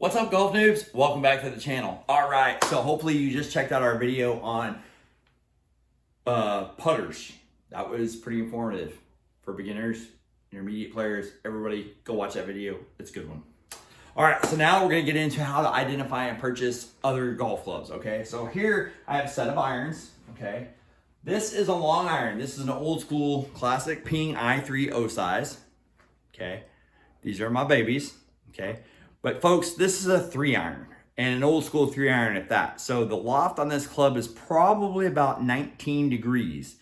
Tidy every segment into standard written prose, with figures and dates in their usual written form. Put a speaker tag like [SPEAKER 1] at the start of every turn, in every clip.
[SPEAKER 1] What's up, golf noobs? Welcome back to the channel. All right, so hopefully you just checked out our video on putters. That was pretty informative for beginners, intermediate players, everybody. Go watch that video. It's a good one. All right, so now we're gonna get into how to identify and purchase other golf clubs, okay? So here I have a set of irons, okay? This is a long iron. This is an old school classic Ping I3 size, okay? These are my babies, okay? But folks, this is a 3-iron and an old school 3-iron at that. So the loft on this club is probably about 19 degrees.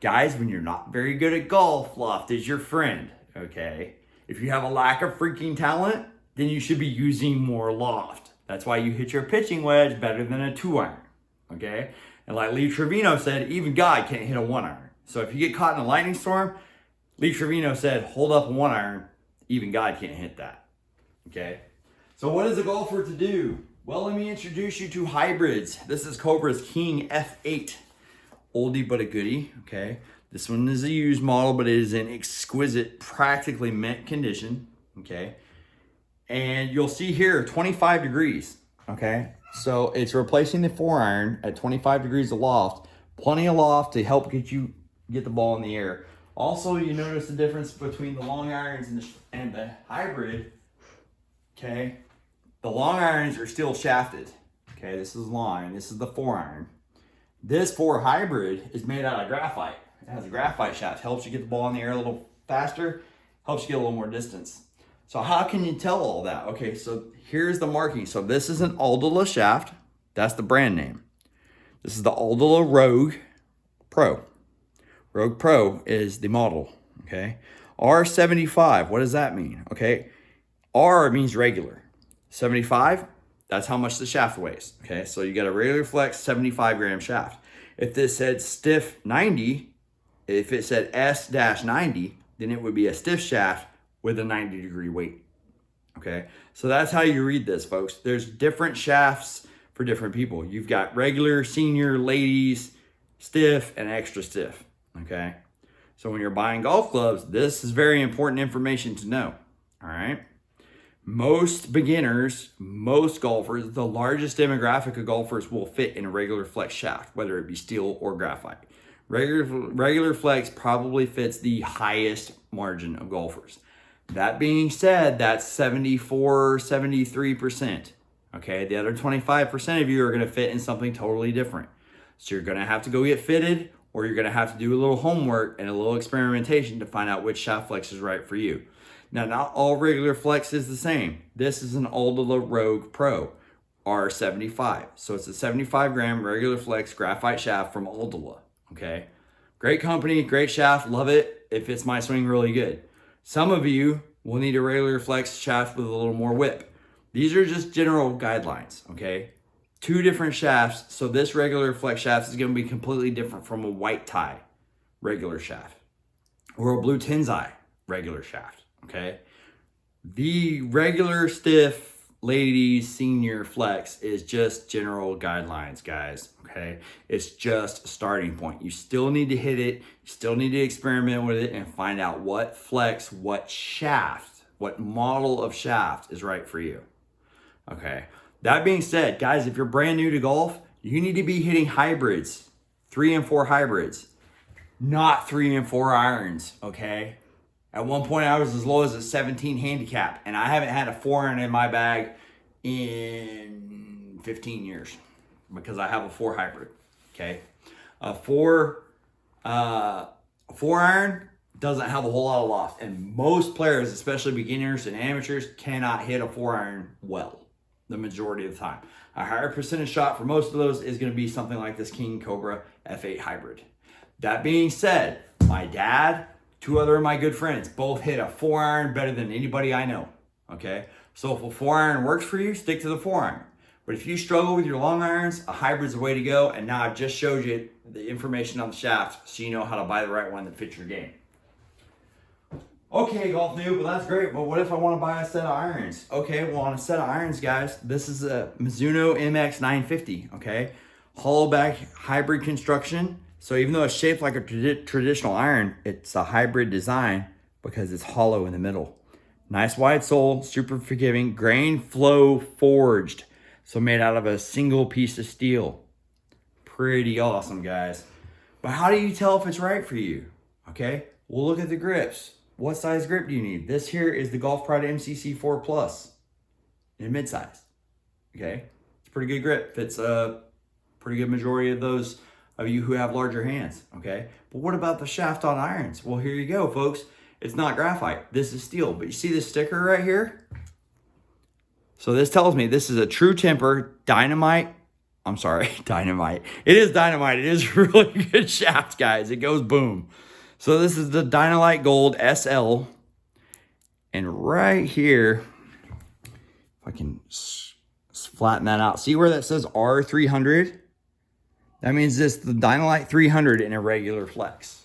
[SPEAKER 1] Guys, when you're not very good at golf, loft is your friend, okay? If you have a lack of freaking talent, then you should be using more loft. That's why you hit your pitching wedge better than a 2-iron, okay? And like Lee Trevino said, even God can't hit a 1-iron. So if you get caught in a lightning storm, Lee Trevino said, hold up a 1-iron, even God can't hit that, okay? So what is a golfer to do? Well, let me introduce you to hybrids. This is Cobra's King F8. Oldie but a goodie, okay? This one is a used model, but it is in exquisite, practically mint condition, okay? And you'll see here, 25 degrees, okay? So it's replacing the 4-iron at 25 degrees of loft. Plenty of loft to help get the ball in the air. Also, you notice the difference between the long irons and the hybrid, okay? The long irons are still shafted. Okay, this is long, this is the 4-iron. This 4 hybrid is made out of graphite. It has a graphite shaft, helps you get the ball in the air a little faster, helps you get a little more distance. So how can you tell all that? Okay, so here's the marking. So this is an Aldila shaft. That's the brand name. This is the Aldila Rogue Pro. Rogue Pro is the model, okay? R75, what does that mean? Okay, R means regular. 75, that's how much the shaft weighs, okay? So you got a regular flex 75-gram shaft. If this said stiff 90, if it said S-90, then it would be a stiff shaft with a 90-degree weight, okay? So that's how you read this, folks. There's different shafts for different people. You've got regular, senior, ladies, stiff, and extra stiff, okay? So when you're buying golf clubs, this is very important information to know, all right? Most beginners, most golfers, the largest demographic of golfers will fit in a regular flex shaft, whether it be steel or graphite. Regular flex probably fits the highest margin of golfers. That being said, that's 74, 73%. Okay, the other 25% of you are gonna fit in something totally different. So you're gonna have to go get fitted, or you're gonna have to do a little homework and a little experimentation to find out which shaft flex is right for you. Now, not all regular flex is the same. This is an Aldila Rogue Pro R75. So it's a 75-gram regular flex graphite shaft from Aldila, okay? Great company, great shaft, love it. It fits my swing really good. Some of you will need a regular flex shaft with a little more whip. These are just general guidelines, okay? 2 different shafts, so this regular flex shaft is gonna be completely different from a white tie regular shaft or a blue Tensai regular shaft. Okay, the regular stiff ladies senior flex is just general guidelines, guys. Okay, it's just a starting point. You still need to hit it, you still need to experiment with it and find out what flex, what shaft, what model of shaft is right for you. Okay, that being said, guys, if you're brand new to golf, you need to be hitting hybrids, 3 and 4 hybrids, not 3 and 4 irons. Okay. At one point, I was as low as a 17 handicap, and I haven't had a 4-iron in my bag in 15 years because I have a 4 hybrid, okay? A 4-iron doesn't have a whole lot of loft, and most players, especially beginners and amateurs, cannot hit a 4-iron well the majority of the time. A higher percentage shot for most of those is going to be something like this King Cobra F8 hybrid. That being said, my dad, 2 other of my good friends both hit a 4-iron better than anybody I know, okay? So if a 4-iron works for you, stick to the 4-iron. But if you struggle with your long irons, a hybrid's the way to go, and now I've just showed you the information on the shaft so you know how to buy the right one that fits your game. Okay, golf noob, well that's great, but what if I want to buy a set of irons? Okay, well on a set of irons, guys, this is a Mizuno MX 950, okay? Hollow back hybrid construction. So even though it's shaped like a traditional iron, it's a hybrid design because it's hollow in the middle. Nice wide sole, super forgiving, grain flow forged. So made out of a single piece of steel. Pretty awesome, guys. But how do you tell if it's right for you? Okay, well, look at the grips. What size grip do you need? This here is the Golf Pride MCC 4 Plus in mid-size. Okay, it's pretty good grip. Fits a pretty good majority of those of you who have larger hands. Okay, but what about the shaft on irons? Well, here you go, folks. It's not graphite. This is steel. But you see this sticker right here? So this tells me this is a true temper dynamite. I'm sorry, dynamite. It is dynamite. It is a really good shaft, guys. It goes boom. So this is the Dynamite Gold SL. And right here, if I can flatten that out. See where that says R300? That means this the Dynamite 300 in a regular flex.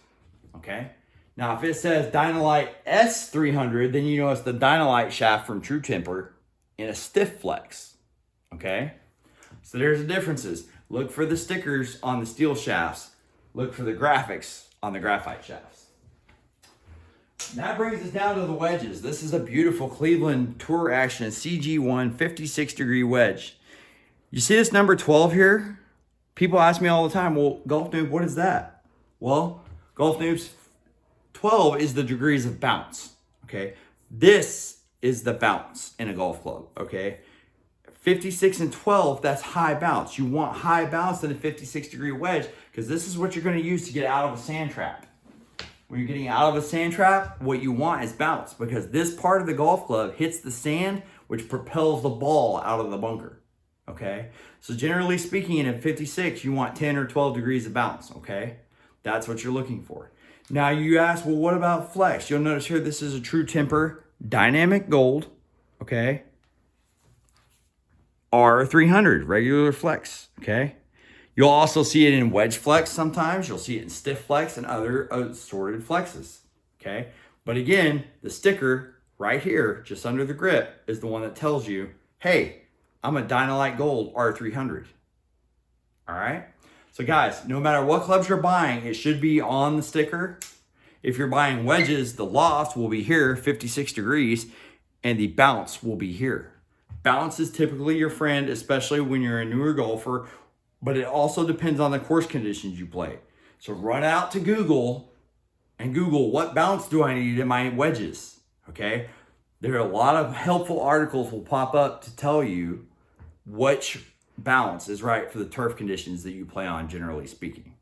[SPEAKER 1] Okay? Now, if it says Dynamite S300, then you know it's the Dynamite shaft from True Temper in a stiff flex. Okay? So there's the differences. Look for the stickers on the steel shafts. Look for the graphics on the graphite shafts. That brings us down to the wedges. This is a beautiful Cleveland Tour Action CG1 56-degree wedge. You see this number 12 here? People ask me all the time, well, Golf Noob, what is that? Well, Golf Noob's 12 is the degrees of bounce, okay? This is the bounce in a golf club, okay? 56 and 12, that's high bounce. You want high bounce in a 56-degree wedge because this is what you're going to use to get out of a sand trap. When you're getting out of a sand trap, what you want is bounce because this part of the golf club hits the sand, which propels the ball out of the bunker, okay? So generally speaking, in a 56, you want 10 or 12 degrees of bounce, okay? That's what you're looking for. Now you ask, well, what about flex? You'll notice here, this is a True Temper Dynamic Gold, okay? R300, regular flex, okay? You'll also see it in wedge flex sometimes. You'll see it in stiff flex and other assorted flexes, okay? But again, the sticker right here, just under the grip, is the one that tells you, hey, I'm a Dynamite Gold R300, all right? So guys, no matter what clubs you're buying, it should be on the sticker. If you're buying wedges, the loft will be here, 56 degrees, and the bounce will be here. Bounce is typically your friend, especially when you're a newer golfer, but it also depends on the course conditions you play. So run out to Google and Google, what bounce do I need in my wedges, okay? There are a lot of helpful articles will pop up to tell you which bounce is right for the turf conditions that you play on, generally speaking.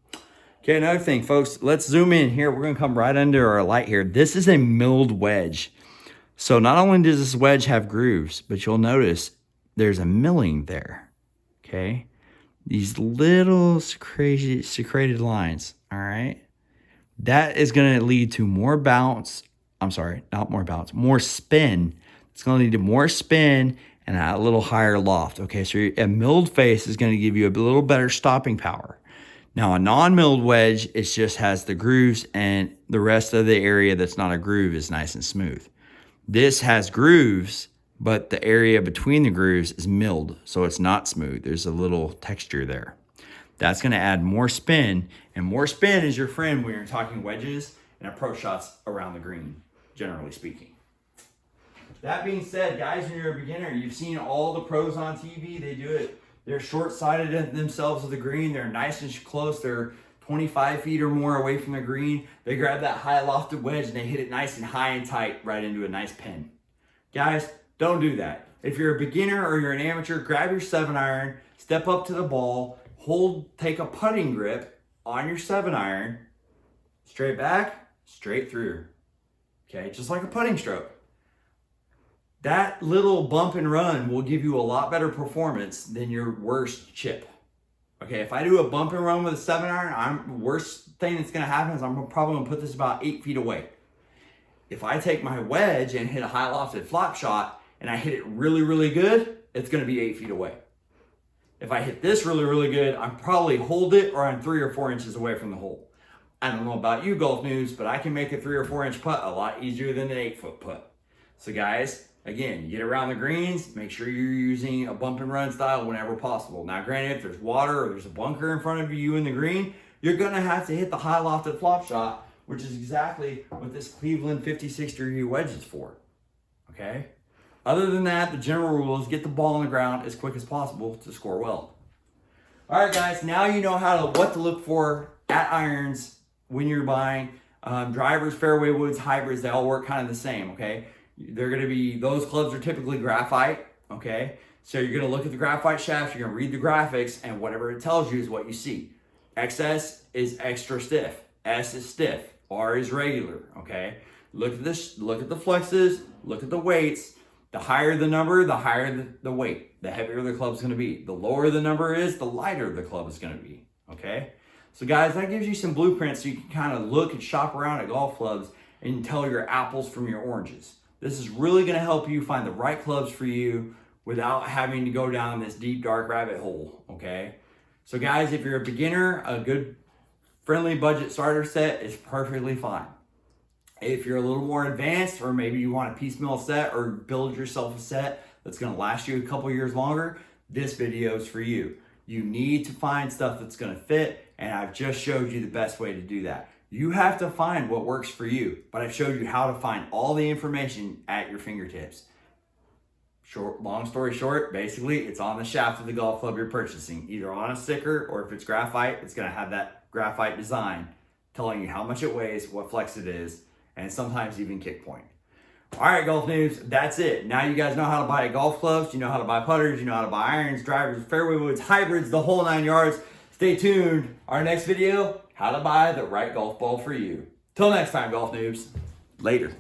[SPEAKER 1] Okay, another thing, folks, let's zoom in here. We're gonna come right under our light here. This is a milled wedge. So not only does this wedge have grooves, but you'll notice there's a milling there, okay? These little secreted lines, all right? That is gonna lead to more bounce. I'm sorry, not more bounce, more spin. It's gonna lead to more spin and a little higher loft, okay? So a milled face is gonna give you a little better stopping power. Now a non-milled wedge, it just has the grooves and the rest of the area that's not a groove is nice and smooth. This has grooves, but the area between the grooves is milled, so it's not smooth. There's a little texture there. That's gonna add more spin, and more spin is your friend when you're talking wedges and approach shots around the green, generally speaking. That being said, guys, when you're a beginner, you've seen all the pros on TV, they do it. They're short-sighted themselves with the green. They're nice and close. They're 25 feet or more away from the green. They grab that high lofted wedge and they hit it nice and high and tight right into a nice pin. Guys, don't do that. If you're a beginner or you're an amateur, grab your 7-iron, step up to the ball, take a putting grip on your 7-iron, straight back, straight through. Okay, just like a putting stroke. That little bump and run will give you a lot better performance than your worst chip. Okay, if I do a bump and run with a 7-iron, worst thing that's gonna happen is I'm probably gonna put this about 8 feet away. If I take my wedge and hit a high lofted flop shot and I hit it really, really good, it's gonna be 8 feet away. If I hit this really, really good, I'm probably hold it or I'm 3 or 4 inches away from the hole. I don't know about you golf noobs, but I can make a 3 or 4 inch putt a lot easier than an 8-foot putt. So guys, again, you get around the greens, make sure you're using a bump and run style whenever possible. Now granted, if there's water or there's a bunker in front of you in the green, you're gonna have to hit the high lofted flop shot, which is exactly what this Cleveland 56-degree wedge is for. okay? Other than that, the general rule is get the ball on the ground as quick as possible to score well. All right, guys, now you know what to look for at irons when you're buying drivers, fairway woods, hybrids. They all work kind of the same, okay? They're going to be, those clubs are typically graphite, okay? So you're going to look at the graphite shafts, you're going to read the graphics, and whatever it tells you is what you see. XS is extra stiff, S is stiff, R is regular, okay? Look at this, look at the flexes, look at the weights. The higher the number, the higher the weight, the heavier the club's going to be. The lower the number is, the lighter the club is going to be, okay? So guys, that gives you some blueprints so you can kind of look and shop around at golf clubs and tell your apples from your oranges. This is really going to help you find the right clubs for you without having to go down this deep, dark rabbit hole, okay? So guys, if you're a beginner, a good friendly budget starter set is perfectly fine. If you're a little more advanced, or maybe you want a piecemeal set or build yourself a set that's going to last you a couple years longer, this video is for you. You need to find stuff that's going to fit, and I've just showed you the best way to do that. You have to find what works for you, but I've showed you how to find all the information at your fingertips. Long story short, basically, it's on the shaft of the golf club you're purchasing, either on a sticker, or if it's graphite, it's going to have that graphite design telling you how much it weighs, what flex it is, and sometimes even kick point. All right, golf noobs, that's it. Now you guys know how to buy golf clubs, you know how to buy putters, you know how to buy irons, drivers, fairway woods, hybrids, the whole 9 yards. Stay tuned. Our next video, how to buy the right golf ball for you. Till next time, golf noobs. Later.